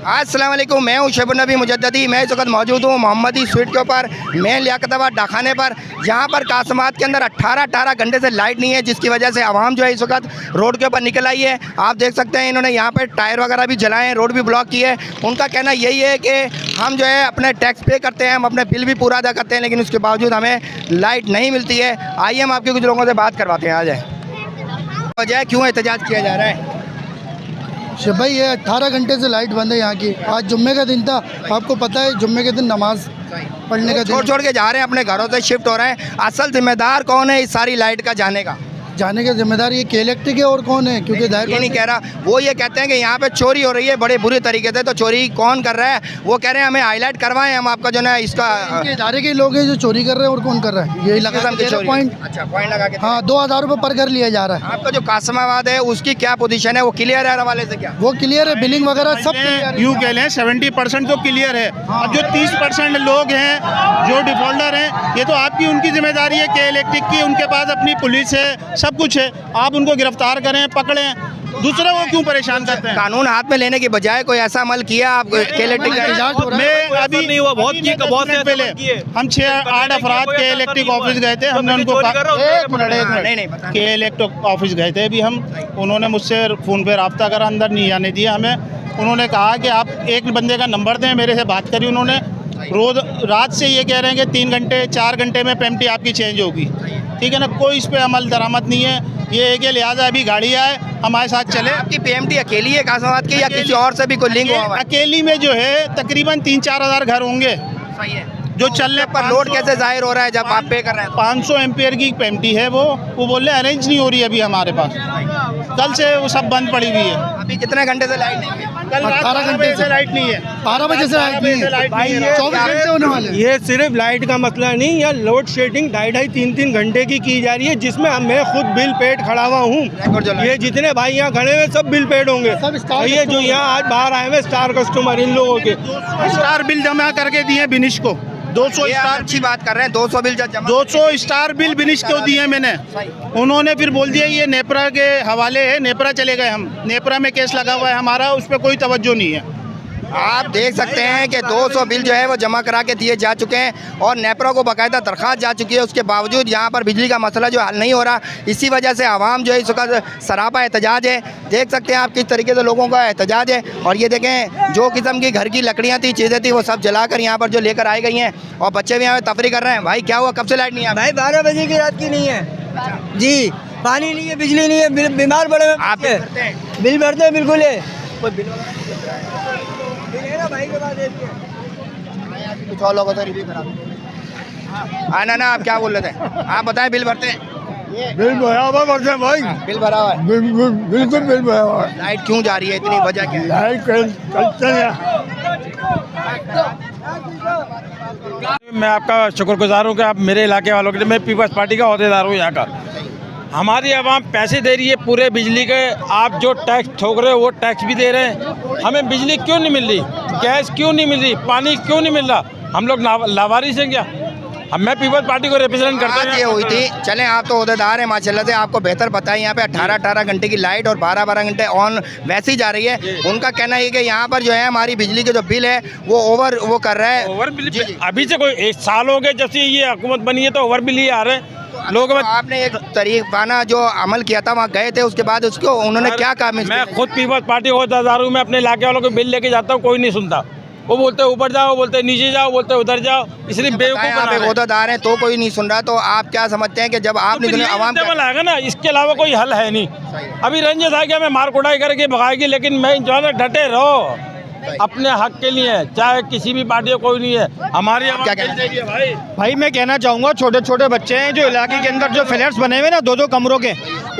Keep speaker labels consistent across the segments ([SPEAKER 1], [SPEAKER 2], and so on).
[SPEAKER 1] अस्सलाम वालेकुम, मैं हूं शबीर नबी मुजद्ददी। मैं इस वक्त मौजूद हूं मोहम्मदी स्ट्रीट के ऊपर मेन लियाकताबाद डाखाने पर, जहां पर कासमात के अंदर 18 घंटे से लाइट नहीं है, जिसकी वजह से आवाम जो है इस वक्त रोड के ऊपर निकल आई है। आप देख सकते हैं इन्होंने यहाँ पर टायर वगैरह भी जलाए हैं, रोड भी ब्लॉक की है। उनका कहना यही है कि हम जो है अपने टैक्स पे करते हैं, हम अपने बिल भी पूरा अदा करते हैं, लेकिन उसके बावजूद हमें लाइट नहीं मिलती है। आइए हम आपके कुछ लोगों से बात करवाते हैं। आ जाए वजह क्यों एहतजाज किया जा रहा है?
[SPEAKER 2] भाई ये 18 घंटे से लाइट बंद है यहाँ की। आज जुम्मे का दिन था, आपको पता है जुम्मे के दिन नमाज पढ़ने का दिन।
[SPEAKER 1] छोड़ के जा रहे हैं, अपने घरों से शिफ्ट हो रहे हैं। असल जिम्मेदार कौन है इस सारी लाइट का जाने का?
[SPEAKER 2] जाने का जिम्मेदार ये के इलेक्ट्रिक है, और कौन है? क्योंकि
[SPEAKER 1] ये नहीं कह रहा, वो ये कहते हैं कि यहाँ पे चोरी हो रही है बड़े बुरे तरीके से। तो चोरी कौन कर रहा है? वो कह रहे हैं हमें हाईलाइट करवाएं, हम आपका जो है इसका
[SPEAKER 2] इदारे के लोग हैं जो चोरी कर रहे हैं, और कौन कर रहा है? यही लगा
[SPEAKER 1] पॉइंट। अच्छा, पॉइंट लगा के।
[SPEAKER 2] हाँ, 2000 रुपये पर घर लिया जा रहा है।
[SPEAKER 1] आपका जो कासमाबाद है उसकी क्या पोजीशन है? वो क्लियर है हवाले से? क्या
[SPEAKER 2] वो क्लियर है, बिलिंग वगैरह सब
[SPEAKER 3] यूँ कह लें 70% तो क्लियर है। अब जो 30% लोग हैं जो डिफॉल्टर हैं, ये तो आपकी उनकी जिम्मेदारी है के इलेक्ट्रिक की। उनके पास अपनी पुलिस है, सब कुछ है। आप उनको गिरफ्तार करें, पकड़ें, दूसरे को क्यों परेशान करते हैं?
[SPEAKER 1] कानून हाथ में लेने की बजाय कोई ऐसा अमल किया आप के इलेक्ट्रिक?
[SPEAKER 3] मैं अभी नहीं हुआ, बहुत मिनट पहले हम 6-8 अफराद के इलेक्ट्रिक ऑफिस गए थे। हमने उनको के इलेक्ट्रिक ऑफिस गए थे अभी हम। उन्होंने मुझसे फ़ोन पे रब्ता करा, अंदर नहीं आने दिया हमें। उन्होंने कहा कि आप एक बंदे का नंबर दें, मेरे से बात करी उन्होंने। रोज़ रात से ये कह रहे हैं कि 3 घंटे 4 घंटे में पेमटी आपकी चेंज होगी। ठीक है ना, कोई इस पे अमल दरामद नहीं है। ये है कि लिहाजा अभी गाड़ी आए, हमारे साथ चले।
[SPEAKER 1] आपकी पीएमटी अकेली है कासमाबाद की या किसी और से भी कोई लिंक हुआ?
[SPEAKER 3] अकेली में जो है तकरीबन 3-4 हज़ार घर होंगे।
[SPEAKER 1] सही है।
[SPEAKER 3] जो चलने
[SPEAKER 1] पर लोड कैसे जाहिर हो रहा है जब आप पे कर रहे हैं?
[SPEAKER 3] 500 एम्पियर की पेमटी है वो बोल रहे अरेंज नहीं हो रही अभी हमारे पास। कल से वो सब बंद पड़ी हुई है।
[SPEAKER 1] अभी कितने घंटे से लाइट नहीं है?
[SPEAKER 3] कल 18 घंटे से लाइट नहीं है।
[SPEAKER 2] 12 बजे से लाइट नहीं है। 24 घंटे होने वाले।
[SPEAKER 4] ये सिर्फ लाइट का मसला नहीं, या लोड शेडिंग 2.5-3 घंटे की जा रही है, जिसमें मैं खुद बिल पेड खड़ा हुआ हूँ। ये जितने भाई यहाँ खड़े हुए सब बिल पेड होंगे। ये जो यहाँ आज बाहर आए हुए स्टार कस्टमर, इन लोगों के
[SPEAKER 3] स्टार बिल जमा करके दिए बिनिश को। 200 स्टार
[SPEAKER 1] अच्छी बात कर रहे हैं, 200 बिल जमा
[SPEAKER 3] 200 स्टार बिल बिनिश को दिए मैंने। उन्होंने फिर बोल दिया ये नेपरा के हवाले है, नेपरा चले गए हम। नेपरा में केस लगा हुआ है हमारा, उस पर कोई तवज्जो नहीं है।
[SPEAKER 1] आप देख सकते हैं कि 200 बिल जो है वो जमा करा के दिए जा चुके हैं और नेपरा को बाकायदा दरख्वास्त जा चुकी है। उसके बावजूद यहाँ पर बिजली का मसला जो हल नहीं हो रहा, इसी वजह से आवाम जो है इस वक्त सरापा एहतजाज है। देख सकते हैं आप किस तरीके से लोगों का एहतजाज है। और ये देखें, जो किस्म की घर की लकड़ियाँ थी, चीज़ें थी, वो सब जलाकर यहाँ पर जो लेकर आई गई हैं, और बच्चे भी यहाँ पर तफरी कर रहे हैं। भाई क्या हुआ, कब से लाइट नहीं है?
[SPEAKER 5] भाई 12 बजे की रात की नहीं है जी। पानी नहीं है, बिजली नहीं है, बीमार पड़े हुए।
[SPEAKER 1] आप
[SPEAKER 5] बिल भरते हैं, बिल्कुल है।
[SPEAKER 1] कुछ और लोगों से रिव्यू करा। ना आप क्या बोल रहे थे? आप बताएं, बिल भरते हैं?
[SPEAKER 2] बिल भरा हुआ भरते हैं भाई।
[SPEAKER 1] बिल भरा हुआ है?
[SPEAKER 2] बिल्कुल बिल भरा हुआ है।
[SPEAKER 1] लाइट क्यों जा रही है, इतनी वजह क्या है?
[SPEAKER 2] लाइट
[SPEAKER 4] मैं आपका शुक्रगुजार हूँ कि आप मेरे इलाके वालों के लिए। मैं पीपल्स पार्टी का अहदेदार हूँ यहाँ का। हमारी आवाम पैसे दे रही है पूरे बिजली के, आप जो टैक्स ठोक रहे हो वो टैक्स भी दे रहे हैं। हमें बिजली क्यों नहीं मिल रही, गैस क्यों नहीं मिल रही, पानी क्यों नहीं मिल रहा? हम लोग लावारिस हैं क्या? मैं पीपल्स पार्टी को रिप्रेजेंट करता हूँ।
[SPEAKER 1] ये हुई थी, चलें आप तो अहदेदार हैं माशाल्लाह से, आपको बेहतर पता है। यहाँ पे 18 घंटे की लाइट और 12 घंटे ऑन वैसी जा रही है। उनका कहना है कि यहाँ पर जो है हमारी बिजली के जो बिल है वो वो कर रहा है।
[SPEAKER 4] ओवर बिल अभी से कोई 1 साल हो गए जब से ये हुकूमत बनी है, तो ओवर बिल ही आ रहे हैं लोग।
[SPEAKER 1] आपने एक तरीकाना जो अमल किया था, वहाँ गए थे, उसके बाद उसको उन्होंने क्या कहा?
[SPEAKER 4] मैं खुद पीपल्स पार्टी को अहदेदार हूँ। मैं अपने इलाके वालों को बिल लेके जाता हूँ, कोई नहीं सुनता। वो बोलते हैं ऊपर जाओ, बोलते हैं नीचे जाओ, बोलते हैं उधर जाओ। इसलिए बेवकूफ़
[SPEAKER 1] आप एक अहदेदार हैं तो कोई नहीं सुन रहा, तो आप क्या समझते हैं कि जब आप नहीं आवाम
[SPEAKER 4] आएगा ना, इसके अलावा कोई हल है नहीं। अभी रंजित आ गया, मैं मार कुटाई करके भगाएगी, लेकिन मैं जो है डटे रहो अपने हक के लिए, चाहे किसी भी पार्टी कोई नहीं है। हमारी
[SPEAKER 1] क्या कहना है
[SPEAKER 2] भाई? मैं कहना चाहूँगा, छोटे छोटे बच्चे हैं जो इलाके के अंदर जो फ्लैट्स बने हुए ना 2-2 कमरों के,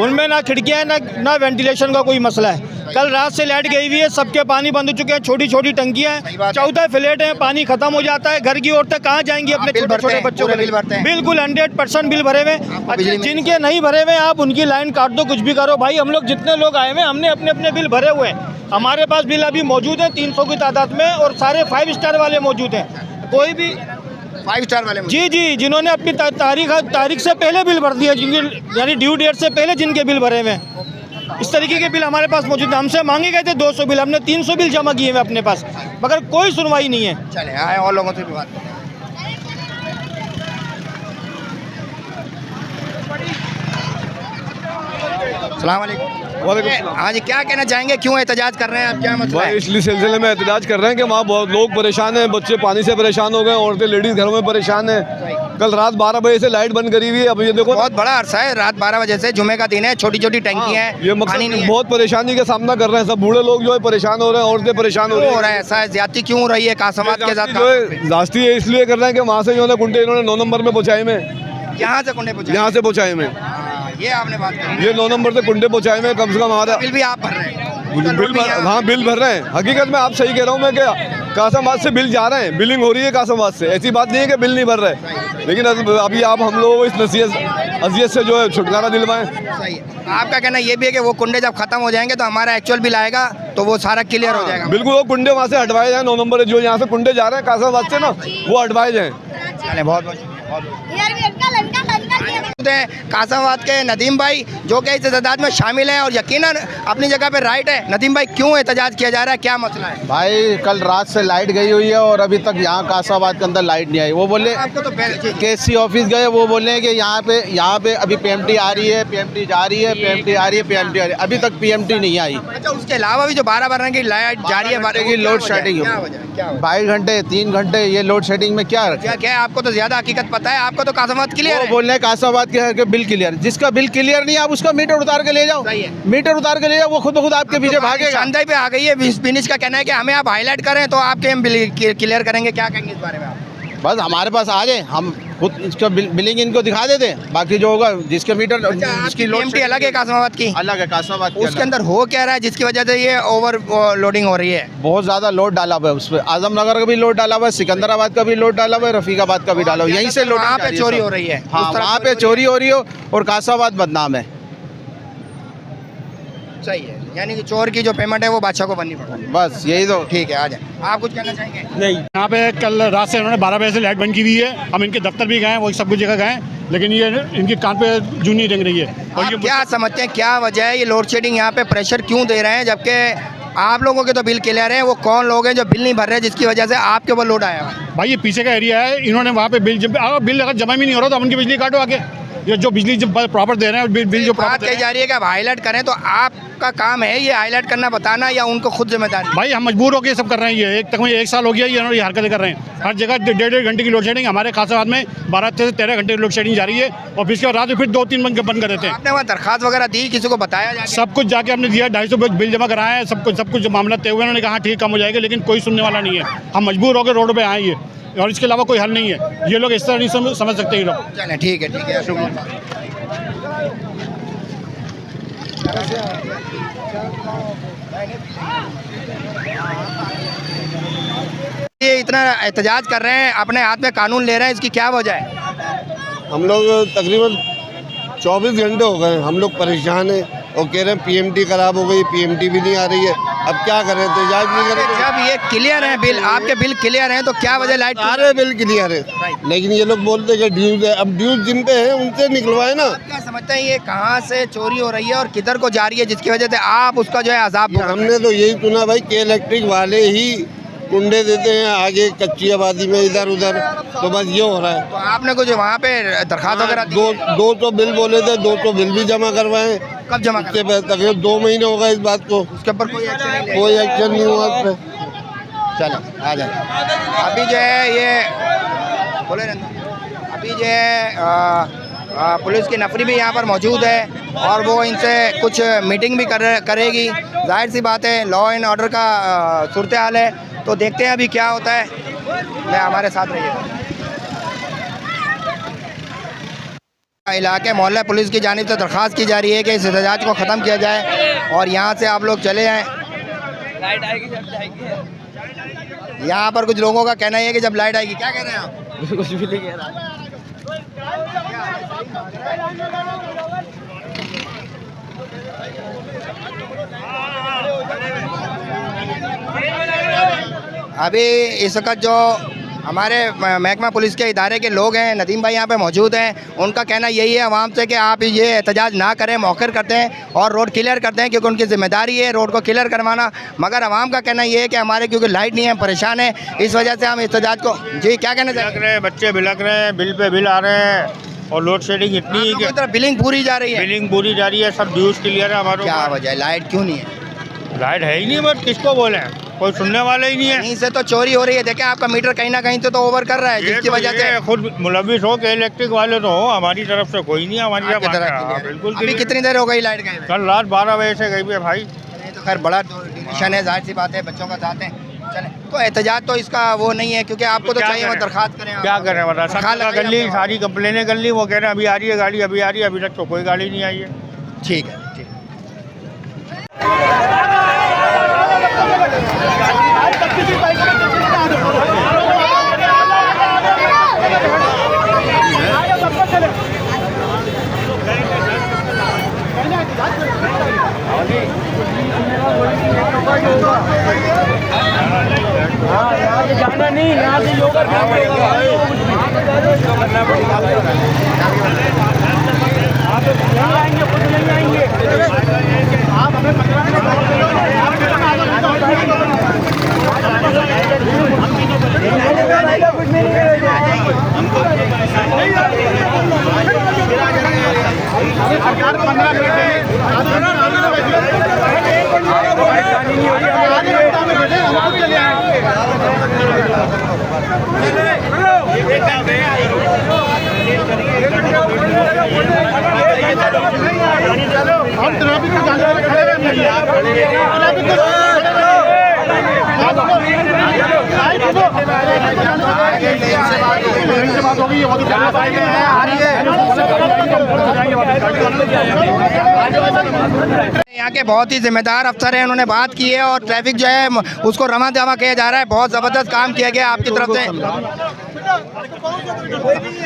[SPEAKER 2] उनमें ना खिड़कियाँ ना वेंटिलेशन का कोई मसला है। कल रात से लाइट गई हुई है, सबके पानी बंद हो चुके हैं, छोटी छोटी टंकियाँ हैं, 14 फ्लैट हैं, पानी खत्म हो जाता है। घर की औरतें कहाँ जाएंगी अपने छोटे छोटे बच्चों को? बिल्कुल 100% बिल भरे हुए। अच्छा, जिनके नहीं भरे हुए आप उनकी लाइन काट दो, कुछ भी करो भाई। हम लोग जितने लोग आए हुए हमने अपने अपने बिल भरे हुए हैं। हमारे पास बिल अभी मौजूद है 300 की तादाद में, और सारे 5 स्टार वाले मौजूद हैं। कोई भी
[SPEAKER 1] 5 स्टार वाले?
[SPEAKER 2] जी, जिन्होंने अपनी तारीख से पहले बिल भर दिया, जिनकी यानी ड्यू डेट से पहले जिनके बिल भरे हुए हैं। इस तरीके के बिल हमारे पास मौजूद है। हमसे मांगे गए थे 200 बिल, हमने 300 बिल जमा किए हुए अपने पास, मगर कोई सुनवाई नहीं है।
[SPEAKER 1] चले आए और लोगों से भी बात करें। अस्सलाम वालेकुम। हाँ जी, क्या कहना चाहेंगे, क्यों एहतजाज कर रहे हैं आप, क्या मसला है?
[SPEAKER 6] इसलिए सिलसिले में एहतजाज कर रहे हैं कि वहाँ बहुत लोग परेशान हैं, बच्चे पानी से परेशान हो गए, औरतें लेडीज़ घरों में परेशान हैं। कल रात 12 बजे से लाइट बंद करी हुई है। अब ये देखो,
[SPEAKER 1] बहुत बड़ा अरसा है, रात 12 बजे से, जुमे का दिन है, छोटी छोटी टंकियां हैं,
[SPEAKER 6] ये
[SPEAKER 1] पानी नहीं
[SPEAKER 6] मतलब
[SPEAKER 1] है।
[SPEAKER 6] बहुत परेशानी का सामना कर रहे हैं। सब बूढ़े लोग जो है परेशान हो रहे हैं, औरतें परेशान हो
[SPEAKER 1] क्यों
[SPEAKER 6] रही
[SPEAKER 1] हो रहा है ऐसा? ज्यादती क्यों हो रही है कासमात के साथ?
[SPEAKER 6] जो है जास्ती है इसलिए कर रहे हैं कि वहाँ से जो है कुंडे इन्होंने 9 नंबर में पहुँचाए में,
[SPEAKER 1] यहाँ से कुंडे पहुंचाए?
[SPEAKER 6] यहाँ से पहुँचाए में,
[SPEAKER 1] ये आपने बात करी।
[SPEAKER 6] ये 9 नंबर से कुंडे पहुँचाए में। कम से कम हमारा
[SPEAKER 1] बिल भी आप भर रहे हैं?
[SPEAKER 6] हाँ बिल भर रहे हैं। हकीकत में आप सही कह रहा हूँ मैं, क्या कासमाबाद से बिल जा रहे हैं, बिलिंग हो रही है कासमाबाद से। ऐसी बात नहीं है कि बिल नहीं भर रहे, लेकिन अभी आप हम लोगों को इस अजियत से जो है छुटकारा दिलवाएं।
[SPEAKER 1] सही है। आपका कहना ये भी है कि वो कुंडे जब खत्म हो जाएंगे तो हमारा एक्चुअल बिल आएगा तो वो सारा क्लियर हो जाएगा?
[SPEAKER 6] बिल्कुल, वो कुंडे वहाँ से हटवाए जाए। 9 नंबर जो यहाँ से कुंडे जा रहे हैं कासमाबाद से ना, वो हटवाए जाए।
[SPEAKER 1] चले, बहुत बहुत कासमाबाद के नदीम भाई जो कि इस एहतजाज में शामिल हैं और यकीनन अपनी जगह पे राइट है। नदीम भाई, क्यों एहतजाज किया जा रहा है, क्या मसला है?
[SPEAKER 7] भाई कल रात से लाइट गई हुई है और अभी तक यहाँ कासाबाद के अंदर लाइट नहीं आई। वो बोले
[SPEAKER 1] आपको तो
[SPEAKER 7] केसी ऑफिस गए, वो बोले हैं कि यहाँ पे अभी पीएमटी आ रही है, पीएमटी जा रही है, पीएमटी आ रही है, पीएमटी आ रही है। अभी तक पीएमटी नहीं आई।
[SPEAKER 1] अच्छा, उसके अलावा भी जो 12 भरने की लाइट जारी है,
[SPEAKER 7] 12 घंटे की लोड शेडिंग, 22 घंटे 3 घंटे ये लोड शेडिंग में क्या
[SPEAKER 1] क्या क्या है? आपको तो ज्यादा हकीकत पता है, आपको तो कासमाबाद क्लियर
[SPEAKER 7] वो
[SPEAKER 1] है।
[SPEAKER 7] बोल रहे हैं कासाबाद के बिल क्लियर। जिसका बिल क्लियर नहीं है आप उसका मीटर उतार के ले जाओ,
[SPEAKER 1] सही है।
[SPEAKER 7] मीटर उतार के ले जाओ, वो खुद ब खुद आपके पीछे भागेगा।
[SPEAKER 1] शानदाई पे आ गई है। फिनिश का कहना है कि हमें आप हाईलाइट करें तो आपके हम बिल क्लियर करेंगे। क्या कहेंगे इस बारे में आप?
[SPEAKER 7] बस हमारे पास आ जाए, हम खुद इसका बिलिंग इनको दिखा देते हैं। बाकी जो होगा जिसके मीटर
[SPEAKER 1] जिसकी पीएमटी अलग है कासमाबाद की,
[SPEAKER 7] अलग है कासाबाद की
[SPEAKER 1] उसके अंदर हो क्या रहा है जिसकी वजह से ये ओवर लोडिंग हो रही है?
[SPEAKER 7] बहुत ज़्यादा लोड डाला हुआ है उस पर। आजमनगर का भी लोड डाला हुआ है, सिकंदराबाद का भी लोड डाला हुआ है, रफीकाबाद का भी डाला हुआ है। यहीं से लोड
[SPEAKER 1] वहाँ पे चोरी हो रही है।
[SPEAKER 7] हाँ,
[SPEAKER 1] उस तरफ
[SPEAKER 7] वहाँ पे चोरी हो रही हो और कासाबाद बदनाम है।
[SPEAKER 1] सही है, यानी कि चोर की जो पेमेंट है वो बादशाह को बननी पड़ेगी।
[SPEAKER 7] बस यही तो
[SPEAKER 1] ठीक है, आ जाए। आप कुछ कहना चाहेंगे?
[SPEAKER 2] नहीं, यहाँ पे कल रात से इन्होंने 12 बजे से लाइट बंद की हुई है। हम इनके दफ्तर भी गए, वो सब कुछ जगह गए, लेकिन ये इनकी कान पे जूं नहीं रेंग रही है। और
[SPEAKER 1] आप
[SPEAKER 2] ये
[SPEAKER 1] क्या समझते हैं, क्या वजह है ये लोड शेडिंग यहाँ पे प्रेशर क्यों दे रहे हैं, जबकि आप लोगों के तो बिल क्लियर है? वो कौन लोग हैं जो बिल नहीं भर रहे जिसकी वजह से आपके ऊपर लोड आया है?
[SPEAKER 2] भाई ये पीछे का एरिया है, इन्होंने वहाँ पे बिल अगर जमा भी नहीं हो रहा तो आप उनकी बिजली काटो आके। ये जो बिजली जब प्रॉपर दे रहे हैं, बिल जो
[SPEAKER 1] बात कही जा रही है कि आप हाईलाइट करें, तो आपका काम है ये हाईलाइट करना, बताना, या उनको खुद जिम्मेदारी?
[SPEAKER 2] भाई हम मजबूर होकर ये सब कर रहे हैं। ये तकरीबन 1 साल हो गया ये हरकतें कर रहे हैं। हर जगह 1.5 घंटे की लोड शेडिंग। हमारे कासाबाद में 12 से 13 घंटे की लोड शेडिंग जारी है और फिर उसके रात में फिर 2-3 बंद कर देते हैं।
[SPEAKER 1] आपने वहाँ दरखास्त वगैरह दी, किसी को बताया जाके?
[SPEAKER 2] सब कुछ जाके हमने दिया, 250 बिल जमा कराया है, सब कुछ मामला तय हुए। उन्होंने कहा ठीक कम हो जाएगा, लेकिन कोई सुनने वाला नहीं है। हम मजबूर होकर रोड पे आए ये, और इसके अलावा कोई हल नहीं है। ये लोग इस तरह नहीं समझ सकते ये लोग।
[SPEAKER 1] चलें, ठीक है, शुक्रिया। ये इतना एहतजाज कर रहे हैं, अपने हाथ में कानून ले रहे हैं, इसकी क्या वजह है?
[SPEAKER 8] हम लोग तकरीबन 24 घंटे हो गए, हम लोग परेशान हैं और कह रहे हैं पीएमटी खराब हो गई, पीएमटी भी नहीं आ रही है। अब क्या करें, तो इजाज़ नहीं करें।
[SPEAKER 1] जब ये क्लियर है बिल, आपके बिल क्लियर हैं, तो क्या वजह लाइट?
[SPEAKER 8] सारे बिल क्लियर है, लेकिन ये लोग बोलते हैं कि ड्यूज है। अब ड्यूज जिन पे है उनसे निकलवाए ना।
[SPEAKER 1] आप क्या समझते हैं ये कहाँ से चोरी हो रही है और किधर को जा रही है जिसकी वजह से आप उसका जो है अजाब भोग रहे हैं?
[SPEAKER 8] हमने तो यही सुना भाई कि इलेक्ट्रिक वाले ही कुंडे देते हैं आगे कच्ची आबादी में, इधर उधर, तो बस ये हो रहा है।
[SPEAKER 1] तो आपने कुछ वहाँ पे दरखास्त वगैरह दी?
[SPEAKER 8] 200 बिल बोले थे, 200 बिल भी जमा करवाए।
[SPEAKER 1] कब जमा
[SPEAKER 8] उसके बाद तकरीबन 2 महीने हो गए इस बात को,
[SPEAKER 1] उसके ऊपर कोई एक्शन नहीं लिया?
[SPEAKER 8] कोई एक्शन नहीं हुआ उस पर।
[SPEAKER 1] चलो, आ जाए। अभी जो है ये बोले ना, अभी जो है पुलिस की नफरी भी यहाँ पर मौजूद है और वो इनसे कुछ मीटिंग भी करेगी। जाहिर सी बात है, लॉ एंड ऑर्डर का सूरत हाल है, तो देखते हैं अभी क्या होता है। मैं हमारे साथ रहिए। इलाके मोहल्ला पुलिस की जानिब से दरख्वास्त की जा रही है कि इस एहतजाज को ख़त्म किया जाए और यहाँ से आप लोग चले जाएँ। लाइट आएगी जब जाएगी। यहाँ पर कुछ लोगों का कहना है कि जब लाइट आएगी। क्या कह रहे हैं आप?
[SPEAKER 5] कुछ भी नहीं कह रहा।
[SPEAKER 1] अभी इस वक्त जो हमारे महकमा पुलिस के इदारे के लोग हैं, नदीम भाई यहाँ पे मौजूद हैं, उनका कहना यही है आवाम से कि आप ये एहतजाज ना करें, मौखर करते हैं और रोड क्लियर करते हैं क्योंकि उनकी जिम्मेदारी है रोड को क्लियर करवाना। मगर आवाम का कहना ये है कि हमारे क्योंकि लाइट नहीं है, परेशान है, इस वजह से हम एहतजाज को जी क्या कहना चाहेंगे?
[SPEAKER 2] रहे हैं बच्चे बिलक रहे हैं, बिल पे बिल आ रहे हैं और लोड शेडिंग इतनी है कि
[SPEAKER 1] बिलिंग पूरी जा रही है,
[SPEAKER 2] बिलिंग पूरी जा रही है, सब ड्यूज क्लियर है हमारे।
[SPEAKER 1] क्या वजह है, लाइट क्यों नहीं है?
[SPEAKER 2] लाइट है ही नहीं, बट किसको बोले, कोई सुनने वाले ही नहीं है।
[SPEAKER 1] यहीं से तो चोरी हो रही है, देखें आपका मीटर कहीं ना कहीं तो ओवर कर रहा है, जिसकी वजह से
[SPEAKER 2] खुद मुलविस हो के इलेक्ट्रिक वाले तो हो, हमारी तरफ से कोई नहीं है, हमारी तरफ बिल्कुल।
[SPEAKER 1] अभी कितनी देर हो गई लाइट गई?
[SPEAKER 2] कल रात 12 बजे से गई है भाई।
[SPEAKER 1] तो खैर बड़ा डिसीजन है, जाहिर सी बात है, बच्चों का साथ है। चले तो एहतजाज तो इसका वो नहीं है क्योंकि आपको तो चाहिए वो दरखास्त करें।
[SPEAKER 2] क्या करें बता, सब गली सारी कंप्लेनें कर ली, वो कह रहे हैं अभी आ रही है गाड़ी, अभी आ रही है, अभी तक तो कोई गाड़ी नहीं आई है।
[SPEAKER 1] ठीक है, ठीक।
[SPEAKER 4] जाना नहीं, यहाँ से योगा आएंगे, खुद नहीं आएंगे। आप हमें
[SPEAKER 1] यहाँ के बहुत ही जिम्मेदार अफसर हैं, उन्होंने बात की है और ट्रैफिक जो है उसको रमा दमा किया जा रहा है। बहुत ज़बरदस्त काम किया गया आपकी तरफ से।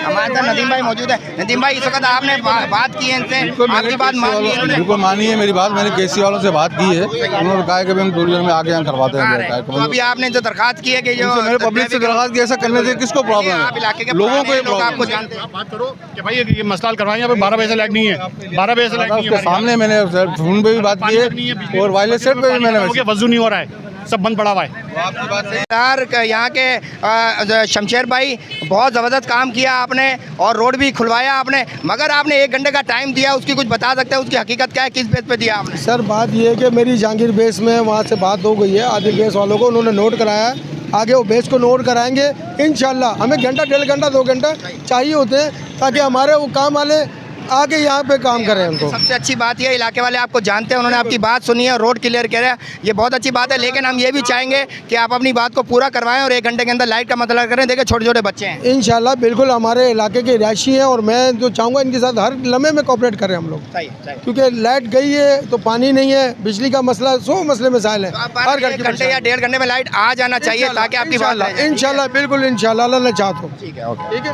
[SPEAKER 1] हमारे साथ नदीम भाई मौजूद है। नदीम भाई, इस वक्त आपने बात की है इनसे, आपकी बात मान ली है?
[SPEAKER 9] बिल्कुल मानी है मेरी बात, मैंने केसी वालों से बात की है, उन्होंने कहा कि हम थोड़ी देर में आके यहाँ करवाते हैं।
[SPEAKER 1] तो अभी आपने जो दरखास्त की है कि जो
[SPEAKER 9] मैंने पब्लिक से दरखास्त की, ऐसा करने से किसको प्रॉब्लम
[SPEAKER 1] आप इलाके के
[SPEAKER 9] है? लोगों को
[SPEAKER 1] लोग आपको जानते हैं।
[SPEAKER 2] बात करो कि भाई ये मसला करवाएं, यहाँ पे 12 बजे से लाइट नहीं है, 12 बजे से लाइट नहीं है।
[SPEAKER 9] उसके सामने मैंने फोन पे भी बात की है और वायरलेस सेट पे भी मैंने
[SPEAKER 2] वजू नहीं हो रहा है, सब बंद पड़ा हुआ है।
[SPEAKER 1] यहाँ के शमशेर भाई, बहुत ज़बरदस्त काम किया आपने और रोड भी खुलवाया आपने, मगर आपने 1 घंटे का टाइम दिया, उसकी कुछ बता सकते हैं उसकी हकीकत क्या है, किस बेस पे दिया आपने?
[SPEAKER 5] सर बात ये है कि मेरी जहांगीर बेस में वहाँ से बात हो गई है, आदिल बेस वालों को उन्होंने नोट कराया है, आगे वो बेस को नोट कराएंगे इंशाल्लाह। हमें घंटा, 1.5 घंटा, 2 घंटा चाहिए होते हैं ताकि हमारे वो काम वाले आगे यहाँ पे काम करें। उनको
[SPEAKER 1] सबसे अच्छी बात ये, इलाके वाले आपको जानते हैं, उन्होंने आपकी बात सुनी है, रोड क्लियर कर रहे हैं, ये बहुत अच्छी बात है। लेकिन हम ये भी चाहेंगे कि आप अपनी बात को पूरा करवाएं और 1 घंटे के अंदर लाइट का मतलब करें। देखिए छोटे छोटे बच्चे हैं।
[SPEAKER 5] इंशाल्लाह बिल्कुल हमारे इलाके के रिहायशी हैं और मैं जो चाहूँगा इनके साथ हर लम्हे में कोऑपरेट करें हम लोग, क्योंकि लाइट गई है तो पानी नहीं है, बिजली का मसला, 100 मसले मसाइल है। हर
[SPEAKER 1] घंटे या 1.5 घंटे में लाइट आ जाना चाहिए ताकि आपकी बात
[SPEAKER 5] इंशाल्लाह बिल्कुल इंशाल्लाह अल्लाह चाहता हूँ।
[SPEAKER 1] ठीक है, ठीक है।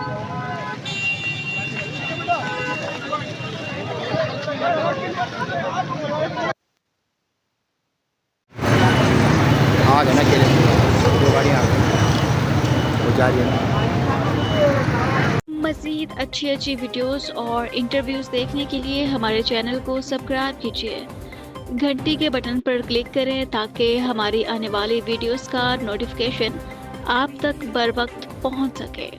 [SPEAKER 1] आग है ना केले, दो गाड़ियाँ वो जा रही है।
[SPEAKER 10] मज़ीद अच्छी वीडियोस और इंटरव्यूज़ देखने के लिए हमारे चैनल को सब्सक्राइब कीजिए, घंटी के बटन पर क्लिक करें ताकि हमारी आने वाली वीडियोस का नोटिफिकेशन आप तक बर वक्त पहुंच सके।